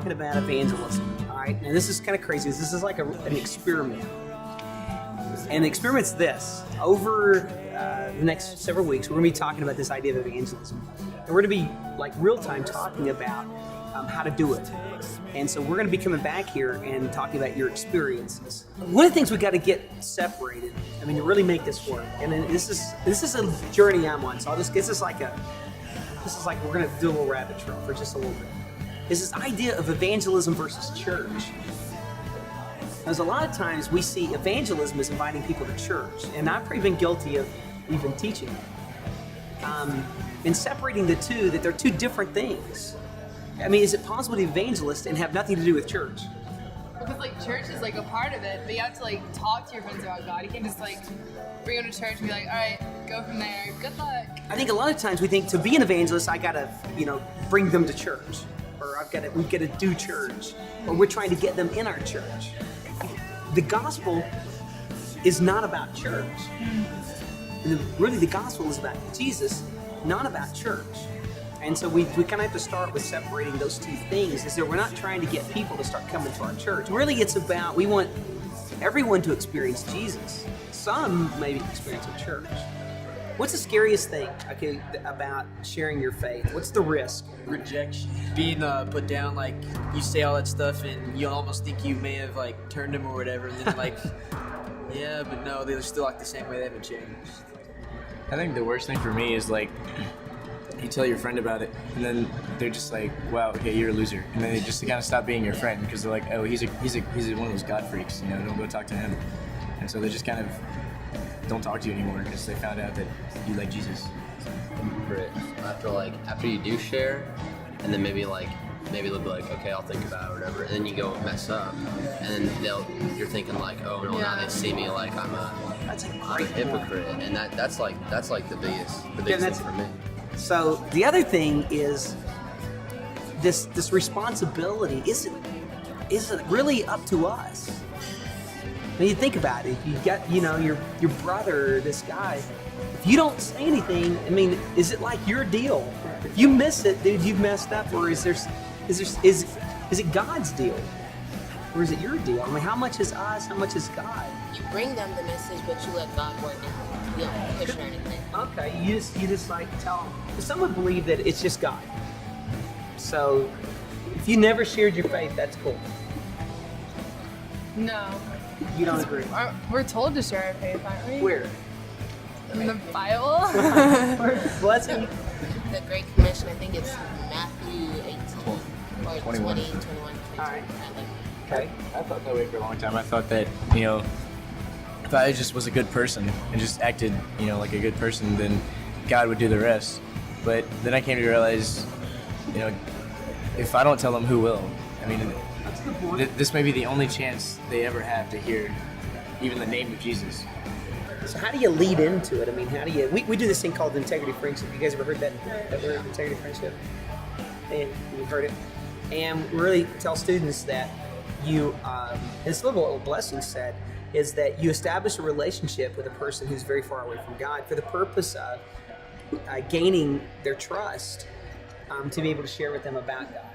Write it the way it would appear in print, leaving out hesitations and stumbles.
talking about evangelism. All right, now this is kind of crazy. This is like an experiment, and the experiment's this: over the next several weeks, we're going to be talking about this idea of evangelism, and we're going to be like real time talking about how to do it. And so we're going to be coming back here and talking about your experiences. One of the things we got to get separated, I mean, to really make this work. And then this is a journey I'm on. So this is like we're going to do a little rabbit trail for just a little bit. Is this idea of evangelism versus church. Because a lot of times we see evangelism as inviting people to church, and I've probably been guilty of even teaching it. And separating the two, that they're two different things. I mean, is it possible to be evangelist and have nothing to do with church? Because like church is like a part of it, but you have to like talk to your friends about God. You can't just like bring them to church and be like, all right, go from there. Good luck. I think a lot of times we think to be an evangelist, I gotta, bring them to church, or we've got to do church, or we're trying to get them in our church. The gospel is not about church. Really, the gospel is about Jesus, not about church. And so we kind of have to start with separating those two things, is that we're not trying to get people to start coming to our church. Really, it's about, we want everyone to experience Jesus. Some maybe experience a church. What's the scariest thing, about sharing your faith? What's the risk? Rejection. Being put down, like, you say all that stuff and you almost think you may have, like, turned them or whatever, and then, like, yeah, but no, they're still, like, the same way. They haven't changed. I think the worst thing for me is, like, you tell your friend about it, and then they're just like, "Wow, okay, you're a loser," and then they just kind of stop being your friend because they're like, "Oh, he's one of those God freaks, don't go talk to him," and so they just kind of don't talk to you anymore because they found out that you like Jesus. After you do share, and then maybe they'll be like, okay, I'll think about it or whatever, and then you go mess up, and then you're thinking like, oh no, now they see me like I'm a hypocrite, and that's like the biggest thing for me. So the other thing is this responsibility isn't really up to us. When you think about it, you got your brother, this guy. If you don't say anything, I mean, is it like your deal? If you miss it, dude, you've messed up. Or is it God's deal, or is it your deal? I mean, how much is us? How much is God? You bring them the message, but you let God work it. You don't push or anything. Okay, you just like tell them. Some would believe that it's just God. So if you never shared your faith, that's cool. No. You don't agree? We're told to share our faith, aren't we? Where? In the Bible. Blessing. The Great Commission, I think it's Matthew 18 or 21. 21. All right. Okay. I thought that way for a long time. I thought that, if I just was a good person and just acted, like a good person, then God would do the rest. But then I came to realize, if I don't tell them, who will? I mean, That's a good point. this may be the only chance they ever have to hear even the name of Jesus. So how do you lead into it? I mean, how do you? We do this thing called integrity friendship. You guys ever heard that word, integrity friendship? And you've heard it. And we really tell students that this little blessing said, is that you establish a relationship with a person who's very far away from God for the purpose of gaining their trust to be able to share with them about God.